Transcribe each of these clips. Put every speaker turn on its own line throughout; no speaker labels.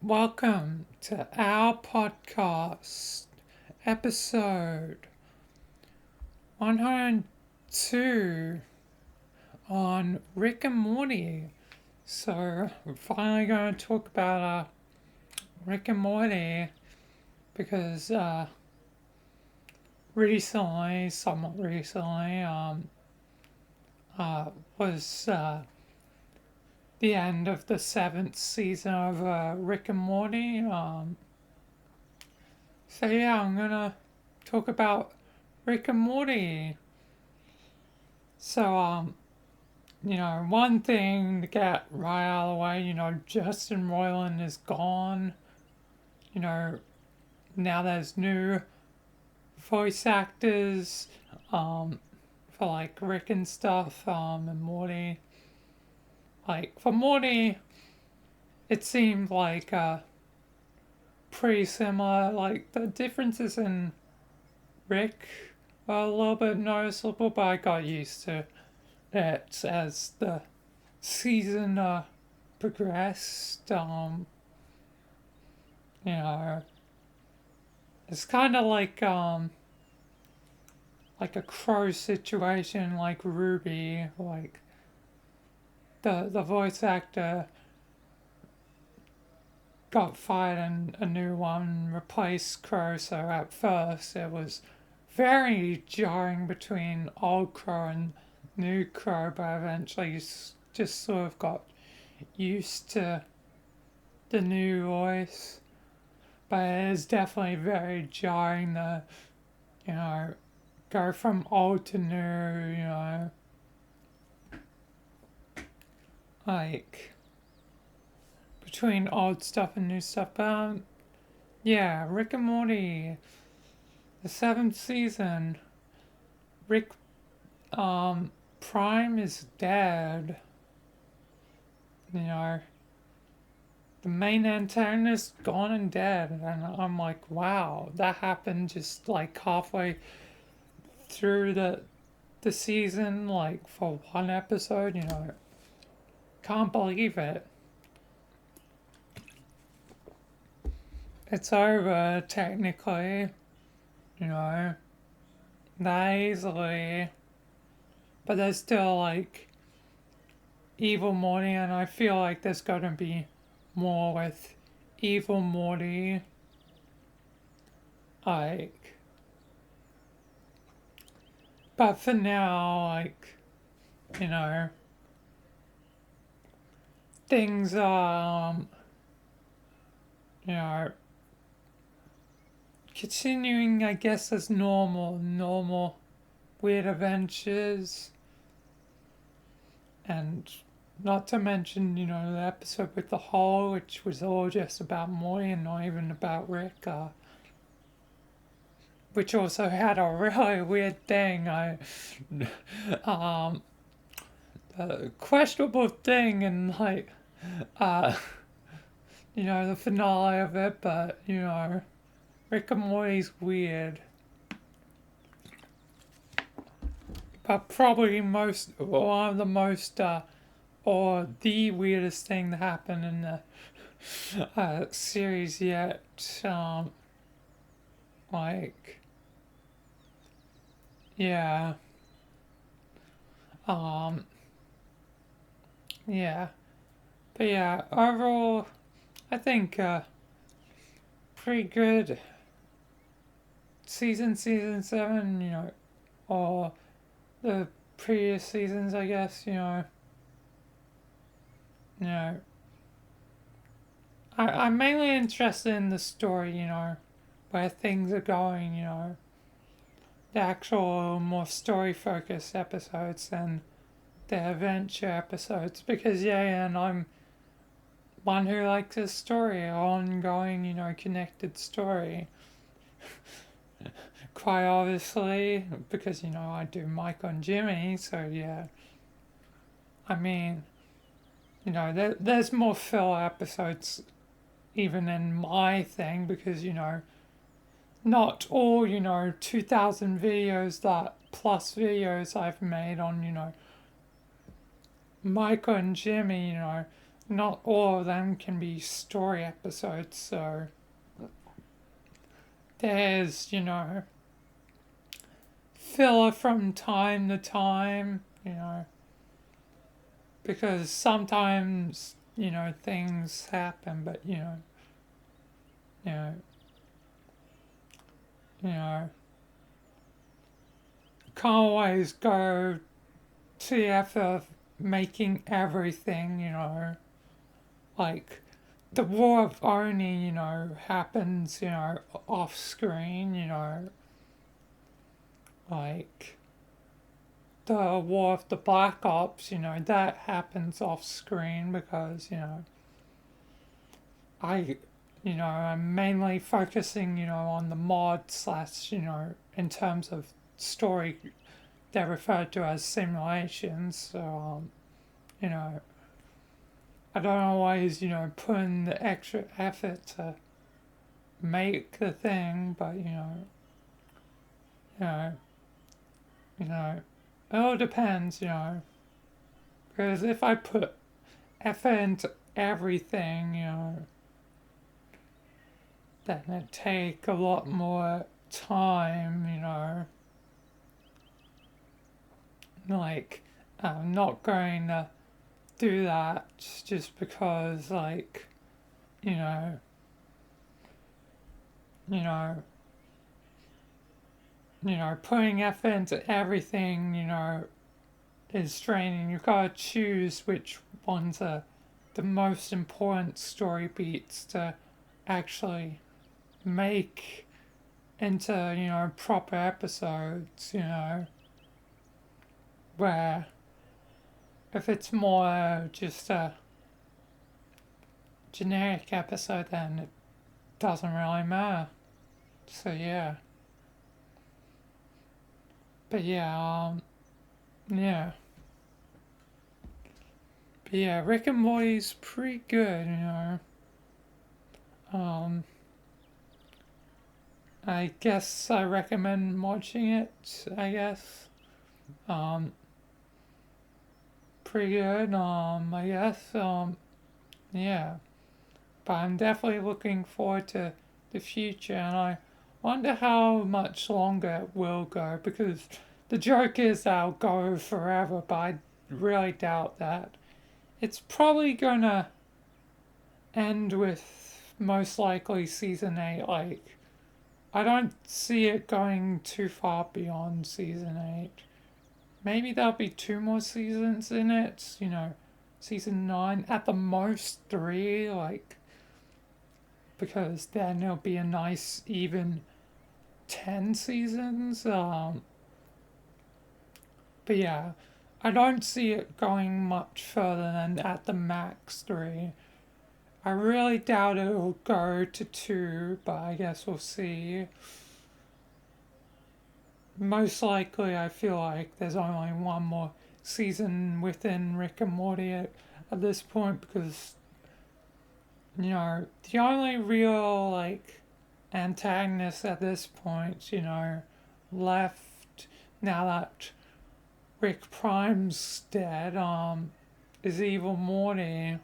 Welcome to our podcast, episode 102 on Rick and Morty. So, we're finally going to talk about Rick and Morty because somewhat recently, was the end of the seventh season of Rick and Morty. So yeah, I'm gonna talk about Rick and Morty. So one thing to get right out of the way, Justin Roiland is gone. You know, now there's new voice actors, for like Rick and stuff, and Morty. Like for Morty, it seemed like pretty similar. Like the differences in Rick were a little bit noticeable, but I got used to it as the season progressed. You know, it's kind of like a crow situation, like Ruby, like the voice actor got fired and a new one replaced Crow, so at first it was very jarring between old Crow and new Crow, but eventually just sort of got used to the new voice. But it is definitely very jarring to, you know, go from old to new, like between old stuff and new stuff. But yeah, Rick and Morty, the seventh season. Rick Prime is dead. You know, the main antagonist gone and dead, and I'm like, wow, that happened just like halfway through the season, like for one episode. Can't believe it. It's over technically, you know, that easily, but there's still like Evil Morty, and I feel like there's gonna be more with Evil Morty. Like, but for now, like, you know, things you know, continuing, I guess, as normal weird adventures, and not to mention, the episode with the hole, which was all just about Morty and not even about Rick, which also had a really weird thing. Um, a questionable thing, and like, uh, the finale of it, but Rick and Morty's weird. But probably one of the most, or the weirdest thing that happened in the series yet. Like, yeah, um, yeah, but yeah, overall, I think pretty good season 7. Or the previous seasons, I guess. You know, I'm mainly interested in the story. Where things are going. The actual more story focused episodes than the adventure episodes, because and I'm one who likes a story, ongoing, connected story. Quite obviously, because I do Mike on Jimmy, so yeah. I mean, there's more filler episodes even in my thing, because not all 2,000 videos, that plus videos I've made on Michael and Jimmy, not all of them can be story episodes, so there's, filler from time to time, because sometimes, things happen, but, you know, you know, can't always go to the effort of making everything, like the War of Oni, happens, off screen, like the War of the Black Ops, that happens off screen because, I, I'm mainly focusing, on the mod slash, in terms of story they're referred to as simulations. So, you know, I don't always, put in the extra effort to make the thing, but, you know, you know, it all depends, because if I put effort into everything, then it'd take a lot more time, like, I'm not going to do that just because, like, you know, you know, putting effort into everything, is draining. You gotta choose which ones are the most important story beats to actually make into, proper episodes, where if it's more just a generic episode, then it doesn't really matter. So yeah. But yeah, yeah. But yeah, Rick and Morty's pretty good, Um, I guess I recommend watching it, I guess. Um, Pretty good, I guess. Yeah. But I'm definitely looking forward to the future, and I wonder how much longer it will go, because the joke is that it'll go forever, but I really doubt that. It's probably gonna end with most likely season 8. Like, I don't see it going too far beyond season 8. Maybe there'll be 2 more seasons in it, season 9, at the most 3, like, because then there'll be a nice even 10 seasons. But yeah, I don't see it going much further than at the max 3. I really doubt it will go to 2, but I guess we'll see. Most likely, I feel like there's only one more season within Rick and Morty at this point, because, the only real, like, antagonist at this point, left now that Rick Prime's dead, is Evil Morty.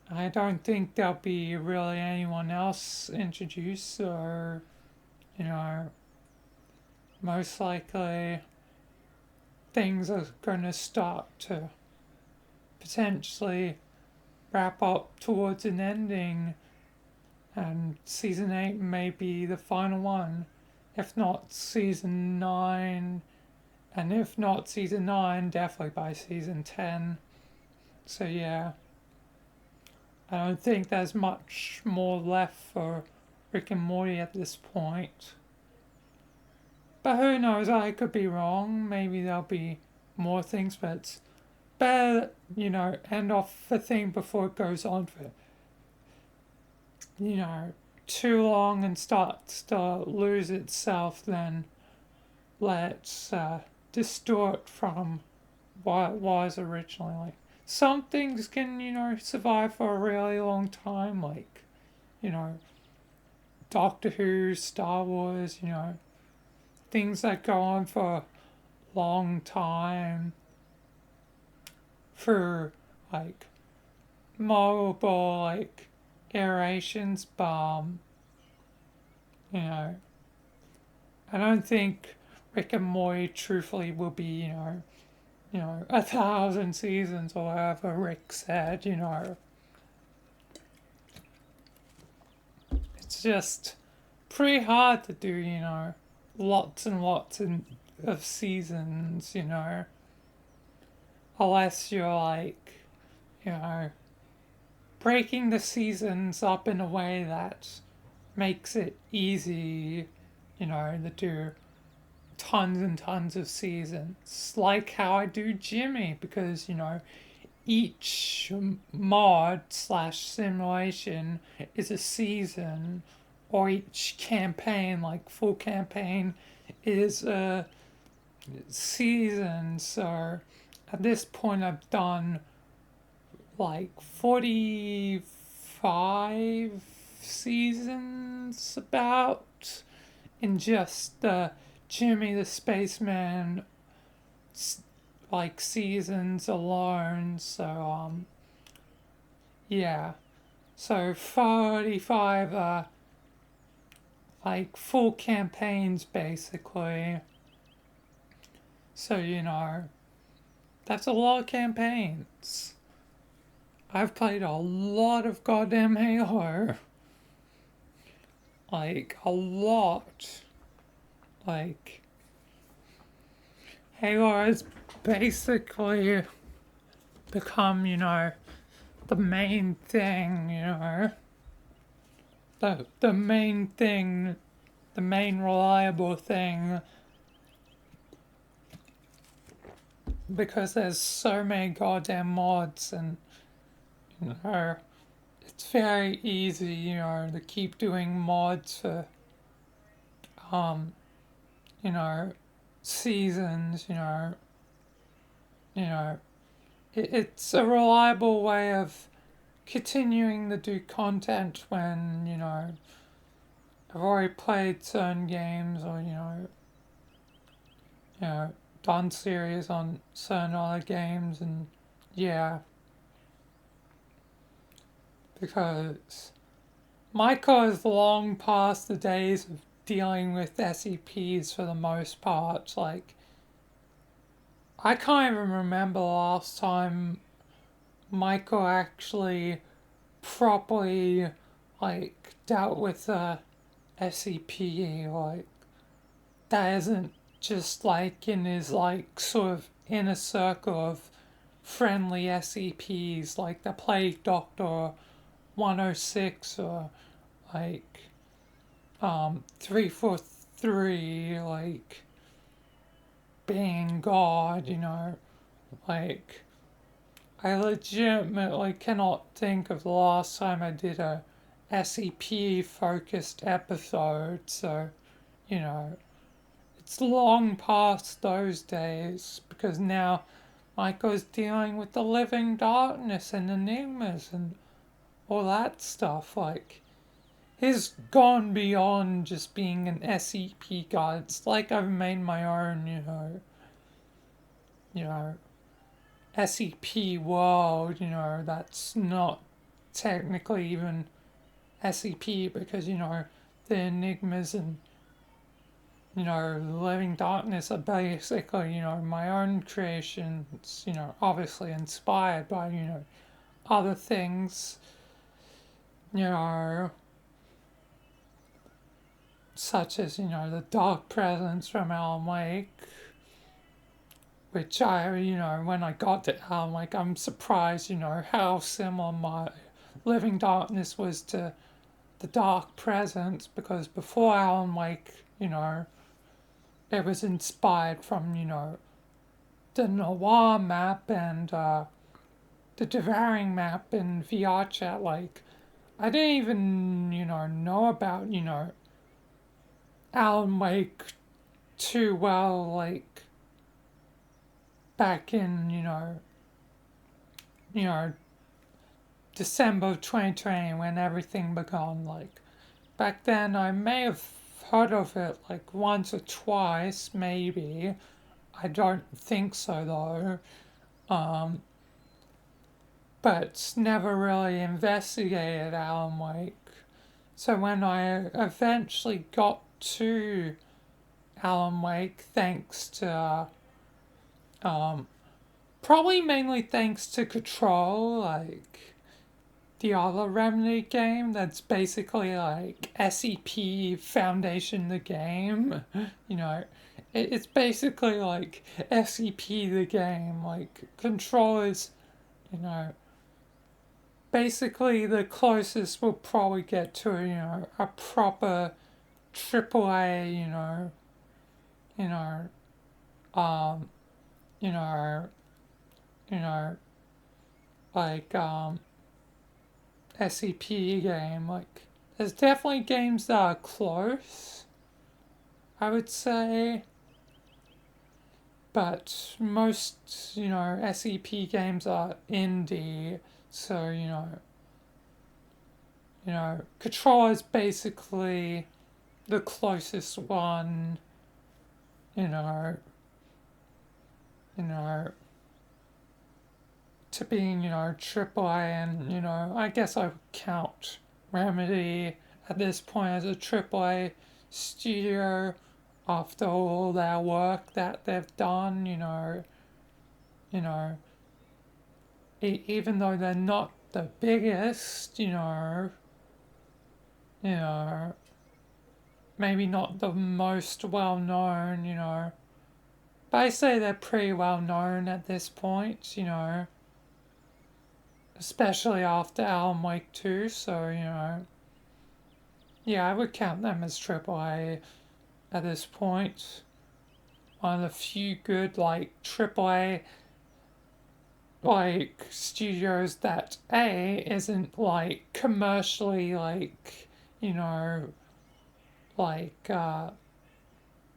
I don't think there'll be really anyone else introduced, or, you know, most likely things are going to start to potentially wrap up towards an ending, and season 8 may be the final one, if not season 9, and if not season 9, definitely by season 10. So, yeah, I don't think there's much more left for Rick and Morty at this point. But who knows, I could be wrong. Maybe there'll be more things, but it's better, end off the thing before it goes on for, too long and starts to lose itself than let's distort from what it was originally. Like, some things can, survive for a really long time, like, Doctor Who, Star Wars, things that go on for a long time, for like multiple like iterations, but you know, I don't think Rick and Morty truthfully will be, 1,000 seasons or whatever Rick said, It's just pretty hard to do, lots and lots of seasons, unless you're like, you know, breaking the seasons up in a way that makes it easy, to do tons and tons of seasons, like how I do Jimmy, because, each mod slash simulation is a season, or each campaign, like full campaign, is a season. So at this point, I've done like 45 seasons about in just the Jimmy the Spaceman like seasons alone. So yeah. So 45 like full campaigns basically. So that's a lot of campaigns. I've played a lot of goddamn Halo. Like a lot. Like Halo has basically become, the main thing, the main thing, the main reliable thing, because there's so many goddamn mods, and it's very easy, to keep doing mods for you know seasons, it's a reliable way of continuing to do content when, I've already played certain games, or, done series on certain other games, and yeah. Because Michael is long past the days of dealing with SCPs for the most part. Like, I can't even remember the last time Michael actually properly, like, dealt with a SCP. Like, that isn't just, like, in his, like, sort of inner circle of friendly SCPs, like the Plague Doctor 106, or, like, 343, like, being God, like, I legitimately cannot think of the last time I did a SCP focused episode, so, you know, it's long past those days, because now Michael's dealing with the living darkness and enigmas and all that stuff. Like, he's gone beyond just being an SCP guy. It's like I've made my own, you know, SCP world, that's not technically even SCP, because, the enigmas and, living darkness are basically, my own creations, obviously inspired by, other things, you know, such as, the dark presence from Alan Wake, which I, when I got to Alan Wake, I'm surprised, how similar my living darkness was to the dark presence, because before Alan Wake, it was inspired from, the Noir map and the devouring map in VR chat. Like, I didn't even, know about, Alan Wake too well, like, back in, you know, December of 2020 when everything began. Like, back then I may have heard of it like once or twice, maybe. I don't think so though. Um, but never really investigated Alan Wake. So when I eventually got to Alan Wake, thanks to probably mainly thanks to Control, like the other Remedy game that's basically like SCP Foundation the game. You know, it's basically like SCP the game. Like Control is, you know, basically the closest we'll probably get to, you know, a proper AAA, you know, um, you know, you know, like SCP game. Like, there's definitely games that are close, I would say, but most, SCP games are indie, so, Control is basically the closest one, you know, you know, to being, AAA, and, I guess I would count Remedy at this point as a AAA studio after all their work that they've done, you know, even though they're not the biggest, you know, maybe not the most well known, but I say they're pretty well known at this point, especially after Alan Wake 2, so, yeah, I would count them as AAA at this point. One of the few good, like, AAA, like, studios that, A, isn't, like, commercially, like, like,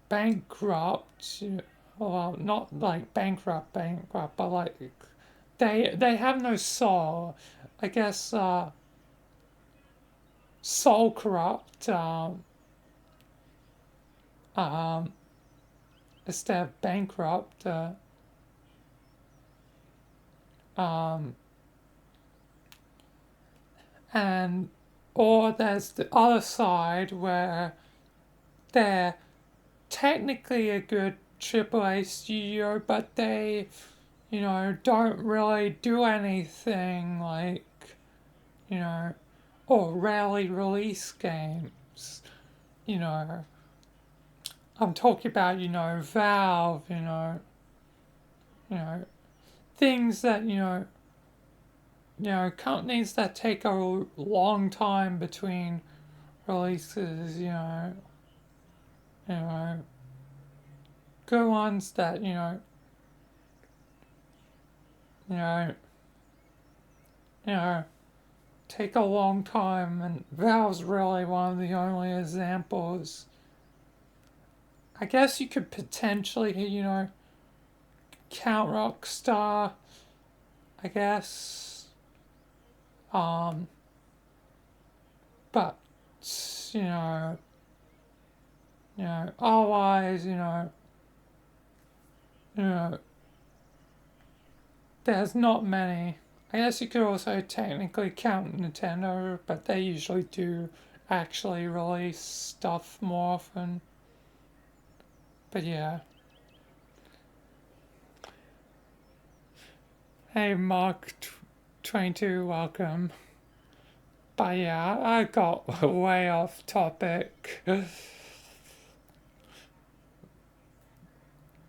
bankrupt, well, not, like, bankrupt, but, like, they have no soul. I guess, soul corrupt, um, instead of bankrupt, um, and or there's the other side where they're technically a good AAA studio, but they, don't really do anything, like, you know, or rarely release games, you know. I'm talking about, Valve, you know, things that, companies that take a long time between releases, you know, good ones that, you know, you know, take a long time, and Valve's really one of the only examples. I guess you could potentially, count Rockstar, I guess. Um, but you know, otherwise, you know, there's not many. I guess you could also technically count Nintendo, but they usually do actually release stuff more often. But yeah. Hey, Mark 22, welcome. But yeah, I got way off topic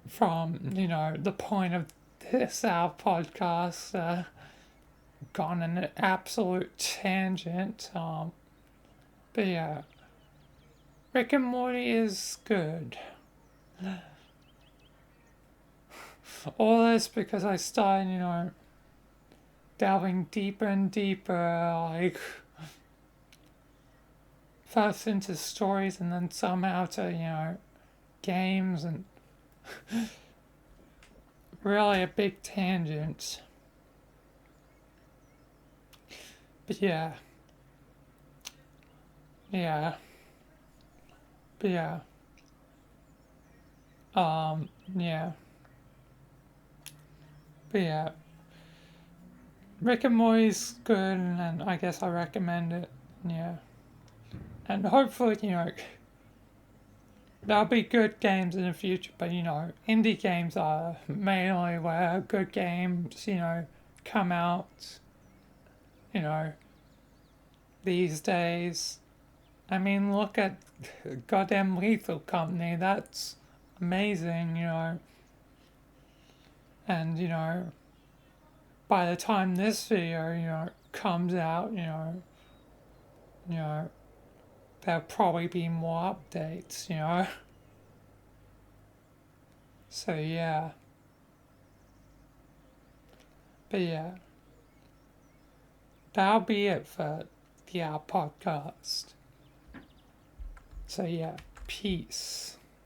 from, the point of this our podcast. Gone on an absolute tangent. But yeah, Rick and Morty is good. All this because I started, delving deeper and deeper, like, first into stories and then somehow to, games, and really a big tangent. But yeah. Yeah. But yeah. Yeah. But yeah. Rick and Morty's good, and I guess I recommend it. Yeah, and hopefully, there'll be good games in the future. But indie games are mainly where good games, come out. You know, these days. I mean, look at goddamn Lethal Company. That's amazing. And by the time this video, comes out, you know, there'll probably be more updates. So yeah. But yeah, that'll be it for the podcast. So yeah, peace.